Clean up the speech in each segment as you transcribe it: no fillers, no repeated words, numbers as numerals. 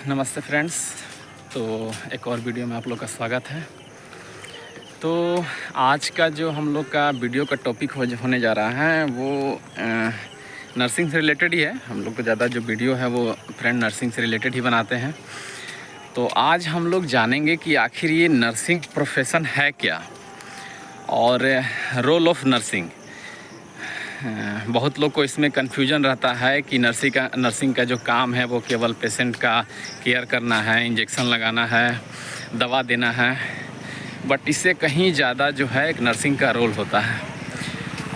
नमस्ते फ्रेंड्स। तो एक और वीडियो में आप लोग का स्वागत है। तो आज का जो हम लोग का वीडियो का टॉपिक होने जा रहा है वो नर्सिंग से रिलेटेड ही है। हम लोग को ज़्यादा जो वीडियो है वो फ्रेंड नर्सिंग से रिलेटेड ही बनाते हैं। तो आज हम लोग जानेंगे कि आखिर ये नर्सिंग प्रोफेशन है क्या और रोल ऑफ नर्सिंग। बहुत लोग को इसमें कन्फ्यूजन रहता है कि नर्सिंग का जो काम है वो केवल पेशेंट का केयर करना है, इंजेक्शन लगाना है, दवा देना है। बट इससे कहीं ज़्यादा जो है एक नर्सिंग का रोल होता है।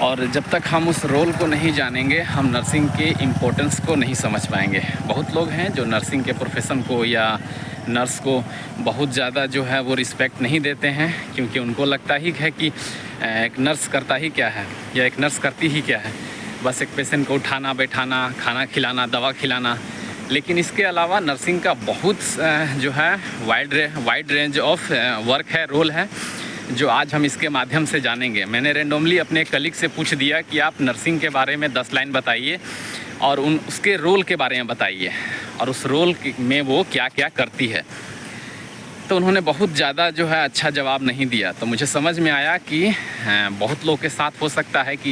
और जब तक हम उस रोल को नहीं जानेंगे हम नर्सिंग के इम्पोर्टेंस को नहीं समझ पाएंगे। बहुत लोग हैं जो नर्सिंग के प्रोफेशन को या नर्स को बहुत ज़्यादा जो है वो रिस्पेक्ट नहीं देते हैं, क्योंकि उनको लगता ही है कि एक नर्स करता ही क्या है या एक नर्स करती ही क्या है, बस एक पेशेंट को उठाना बैठाना, खाना खिलाना, दवा खिलाना। लेकिन इसके अलावा नर्सिंग का बहुत जो है वाइड रेंज ऑफ वर्क है, रोल है, जो आज हम इसके माध्यम से जानेंगे। मैंने रेंडमली अपने कलीग से पूछ दिया कि आप नर्सिंग के बारे में 10 लाइन बताइए और उसके रोल के बारे में बताइए और उस रोल में वो क्या क्या करती है। तो उन्होंने बहुत ज़्यादा जो है अच्छा जवाब नहीं दिया। तो मुझे समझ में आया कि बहुत लोगों के साथ हो सकता है कि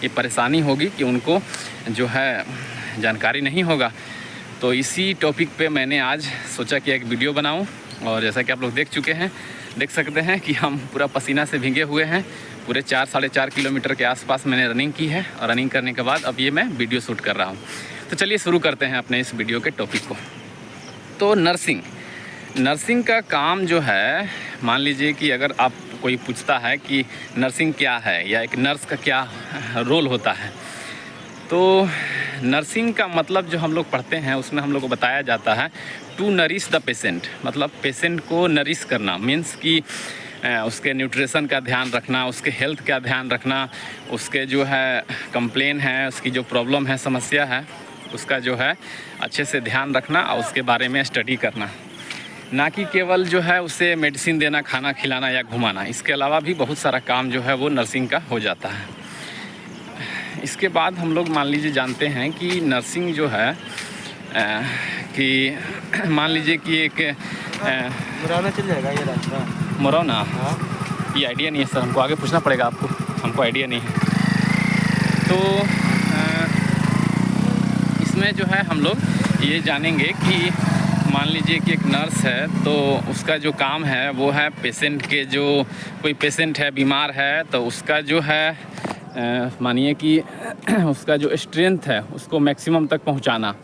ये परेशानी होगी कि उनको जो है जानकारी नहीं होगा। तो इसी टॉपिक पे मैंने आज सोचा कि एक वीडियो बनाऊं। और जैसा कि आप लोग देख सकते हैं कि हम पूरा पसीना से भीगे हुए हैं। पूरे 4-4.5 किलोमीटर के आसपास मैंने रनिंग की है और रनिंग करने के बाद अब ये मैं वीडियो शूट कर रहा हूँ। तो चलिए शुरू करते हैं अपने इस वीडियो के टॉपिक को। तो नर्सिंग का काम जो है, मान लीजिए कि अगर आप कोई पूछता है कि नर्सिंग क्या है या एक नर्स का क्या रोल होता है, तो नर्सिंग का मतलब जो हम लोग पढ़ते हैं उसमें हम लोग को बताया जाता है टू नरिश द पेशेंट। मतलब पेशेंट को नरिश करना मीन्स कि उसके न्यूट्रिशन का ध्यान रखना, उसके हेल्थ का ध्यान रखना, उसके जो है कंप्लेन है, उसकी जो प्रॉब्लम है, समस्या है, उसका जो है अच्छे से ध्यान रखना और उसके बारे में स्टडी करना। ना कि केवल जो है उसे मेडिसिन देना, खाना खिलाना या घुमाना। इसके अलावा भी बहुत सारा काम जो है वो नर्सिंग का हो जाता है। इसके बाद हम लोग मान लीजिए जानते हैं कि नर्सिंग जो है कि मान लीजिए कि एक मुरौना चल जाएगा ये रास्ता। मुरौना, हाँ, ये आइडिया नहीं है सर, हमको आगे पूछना पड़ेगा आपको, हमको आइडिया नहीं है। तो इसमें जो है हम लोग ये जानेंगे कि मान लीजिए कि एक नर्स है तो उसका जो काम है वो है पेशेंट के, जो कोई पेशेंट है बीमार है तो उसका जो है मानिए कि उसका जो स्ट्रेंथ है उसको मैक्सिमम तक पहुंचाना।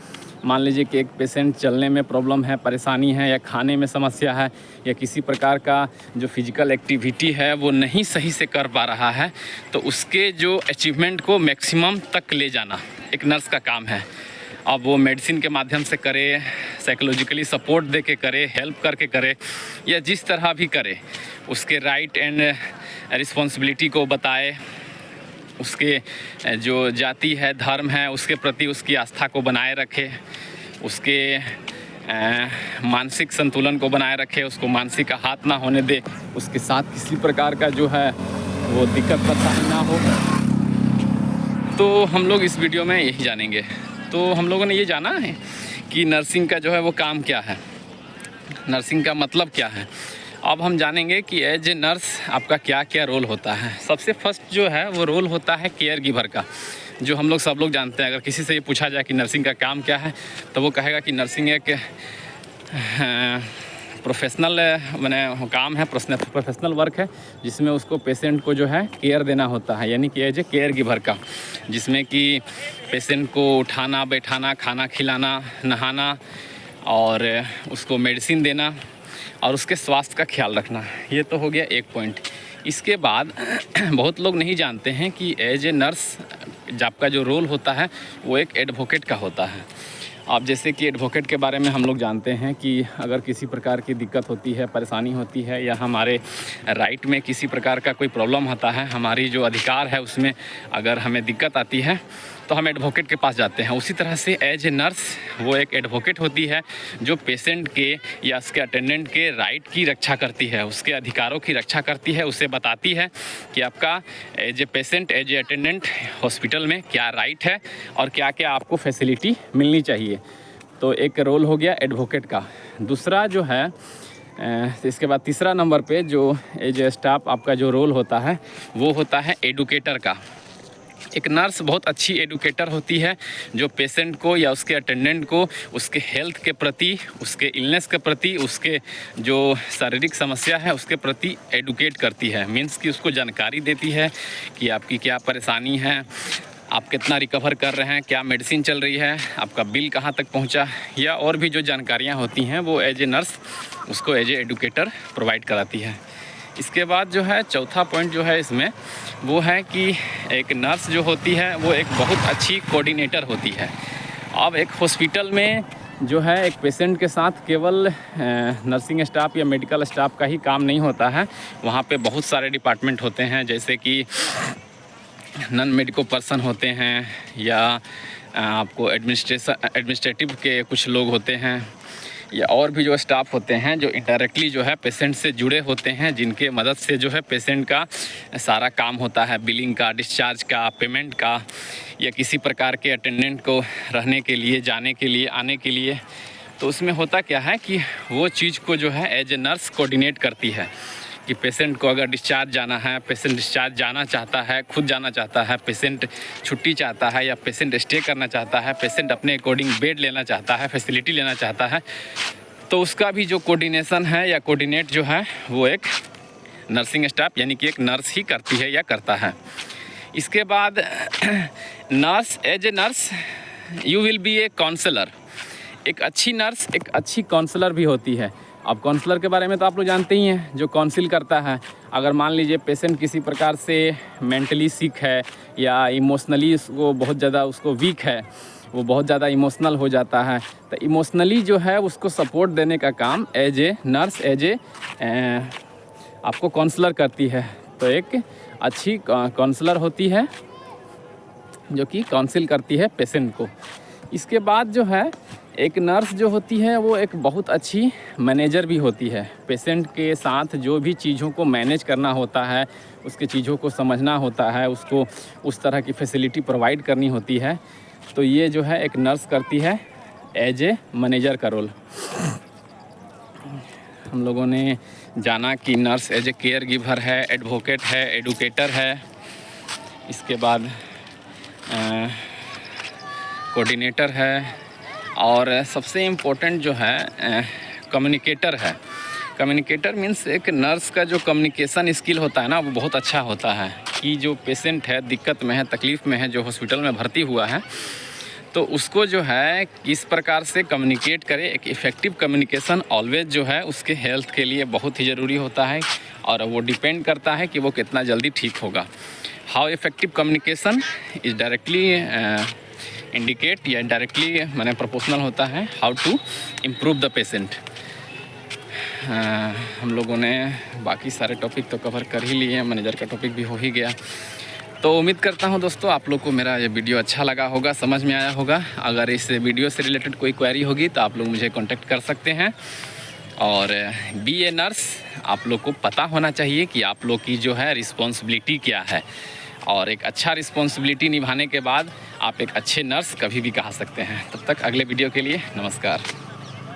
मान लीजिए कि एक पेशेंट चलने में प्रॉब्लम है, परेशानी है, या खाने में समस्या है, या किसी प्रकार का जो फिजिकल एक्टिविटी है वो नहीं सही से कर पा रहा है, तो उसके जो अचीवमेंट को मैक्सिमम तक ले जाना एक नर्स का काम है। अब वो मेडिसिन के माध्यम से करे, साइकोलॉजिकली सपोर्ट दे के करे, हेल्प करके करे, या जिस तरह भी करे, उसके राइट एंड रिस्पॉन्सिबिलिटी को बताए, उसके जो जाति है, धर्म है, उसके प्रति उसकी आस्था को बनाए रखे, उसके मानसिक संतुलन को बनाए रखे, उसको मानसिक आहत ना होने दे, उसके साथ किसी प्रकार का जो है वो दिक्कत परेशानी ना हो। तो हम लोग इस वीडियो में यही जानेंगे। तो हम लोगों ने ये जाना है कि नर्सिंग का जो है वो काम क्या है, नर्सिंग का मतलब क्या है। अब हम जानेंगे कि एज ए नर्स आपका क्या क्या रोल होता है। सबसे फर्स्ट जो है वो रोल होता है केयर गिवर का, जो हम लोग सब लोग जानते हैं। अगर किसी से ये पूछा जाए कि नर्सिंग का काम क्या है तो वो कहेगा कि नर्सिंग एक प्रोफेशनल काम है, प्रोफेशनल वर्क है, जिसमें उसको पेशेंट को जो है केयर देना होता है, यानी कि एज ए केयर गिवर का, जिसमें कि पेशेंट को उठाना बैठाना, खाना खिलाना, नहाना और उसको मेडिसिन देना और उसके स्वास्थ्य का ख्याल रखना। ये तो हो गया एक पॉइंट। इसके बाद बहुत लोग नहीं जानते हैं कि एज ए नर्स आपका जो रोल होता है वो एक एडवोकेट का होता है। अब जैसे कि एडवोकेट के बारे में हम लोग जानते हैं कि अगर किसी प्रकार की दिक्कत होती है, परेशानी होती है, या हमारे राइट में किसी प्रकार का कोई प्रॉब्लम होता है, हमारी जो अधिकार है उसमें अगर हमें दिक्कत आती है तो हम एडवोकेट के पास जाते हैं। उसी तरह से एज ए नर्स वो एक एडवोकेट होती है जो पेशेंट के या उसके अटेंडेंट के राइट की रक्षा करती है, उसके अधिकारों की रक्षा करती है, उसे बताती है कि आपका as a patient, as a attendant hospital में क्या राइट है और क्या क्या आपको फैसिलिटी मिलनी चाहिए। तो तो एक रोल हो गया एडवोकेट का। दूसरा जो है इसके बाद तीसरा नंबर पे जो एज ए स्टाफ आपका जो रोल होता है वो होता है एडुकेटर का। एक नर्स बहुत अच्छी एडुकेटर होती है जो पेशेंट को या उसके अटेंडेंट को उसके हेल्थ के प्रति, उसके इलनेस के प्रति, उसके जो शारीरिक समस्या है उसके प्रति एडुकेट करती है। मीन्स कि उसको जानकारी देती है कि आपकी क्या परेशानी है, आप कितना रिकवर कर रहे हैं, क्या मेडिसिन चल रही है, आपका बिल कहाँ तक पहुँचा, या और भी जो जानकारियाँ होती हैं वो एज ए नर्स उसको एज ए एडुकेटर प्रोवाइड कराती है। इसके बाद जो है चौथा पॉइंट जो है इसमें वो है कि एक नर्स जो होती है वो एक बहुत अच्छी कोऑर्डिनेटर होती है। अब एक हॉस्पिटल में जो है एक पेशेंट के साथ केवल नर्सिंग स्टाफ या मेडिकल स्टाफ का ही काम नहीं होता है, वहाँ पे बहुत सारे डिपार्टमेंट होते हैं, जैसे कि नॉन मेडिकल पर्सन होते हैं या आपको एडमिनिस्ट्रेटिव के कुछ लोग होते हैं, या और भी जो स्टाफ होते हैं जो इंडायरेक्टली जो है पेशेंट से जुड़े होते हैं, जिनके मदद से जो है पेशेंट का सारा काम होता है, बिलिंग का, डिस्चार्ज का, पेमेंट का, या किसी प्रकार के अटेंडेंट को रहने के लिए, जाने के लिए, आने के लिए। तो उसमें होता क्या है कि वो चीज़ को जो है एज ए नर्स कोऑर्डिनेट करती है कि पेशेंट को अगर डिस्चार्ज जाना है, पेशेंट डिस्चार्ज जाना चाहता है, खुद जाना चाहता है, पेशेंट छुट्टी चाहता है या पेशेंट स्टे करना चाहता है, पेशेंट अपने अकॉर्डिंग बेड लेना चाहता है, फैसिलिटी लेना चाहता है, तो उसका भी जो कोऑर्डिनेशन है या कोऑर्डिनेट जो है वो एक नर्सिंग स्टाफ यानी कि एक नर्स ही करती है या करता है। इसके बाद nurse, as a nurse you will be a counsellor. एक अच्छी नर्स एक अच्छी काउंसलर भी होती है। अब काउंसलर के बारे में तो आप लोग जानते ही हैं, जो काउंसिल करता है। अगर मान लीजिए पेशेंट किसी प्रकार से मेंटली सिक है या इमोशनली उसको बहुत ज़्यादा उसको वीक है, वो बहुत ज़्यादा इमोशनल हो जाता है, तो इमोशनली जो है उसको सपोर्ट देने का काम as a nurse, as a आपको काउंसलर करती है। तो एक अच्छी काउंसलर होती है जो कि काउंसिल करती है पेशेंट को। इसके बाद जो है एक नर्स जो होती है वो एक बहुत अच्छी मैनेजर भी होती है। पेशेंट के साथ जो भी चीज़ों को मैनेज करना होता है, उसके चीज़ों को समझना होता है, उसको उस तरह की फैसिलिटी प्रोवाइड करनी होती है, तो ये जो है एक नर्स करती है एज ए मैनेजर का रोल। हम लोगों ने जाना कि nurse as a care giver है, एडवोकेट है, एडुकेटर है, इसके बाद कोऑर्डिनेटर है, और सबसे इम्पोर्टेंट जो है कम्युनिकेटर है। कम्युनिकेटर मीन्स एक नर्स का जो कम्युनिकेशन स्किल होता है ना वो बहुत अच्छा होता है कि जो पेशेंट है, दिक्कत में है, तकलीफ़ में है, जो हॉस्पिटल में भर्ती हुआ है, तो उसको जो है किस प्रकार से कम्युनिकेट करे। एक इफ़ेक्टिव कम्युनिकेशन ऑलवेज जो है उसके हेल्थ के लिए बहुत ही ज़रूरी होता है, और वो डिपेंड करता है कि वो कितना जल्दी ठीक होगा। How effective communication is directly indicate या डायरेक्टली मैंने प्रोपोर्शनल होता है how to improve the patient. हम लोगों ने बाकी सारे टॉपिक तो कवर कर ही लिए हैं, मैनेजर का टॉपिक भी हो ही गया। तो उम्मीद करता हूं दोस्तों आप लोग को मेरा ये वीडियो अच्छा लगा होगा, समझ में आया होगा। अगर इस वीडियो से रिलेटेड कोई क्वेरी होगी तो आप लोग मुझे कॉन्टेक्ट कर सकते हैं। और बी ए नर्स आप लोग को पता होना चाहिए कि आप लोग की जो है रिस्पॉन्सिबिलिटी क्या है, और एक अच्छा रिस्पॉन्सिबिलिटी निभाने के बाद आप एक अच्छे नर्स कभी भी कहा सकते हैं। तब तक अगले वीडियो के लिए नमस्कार।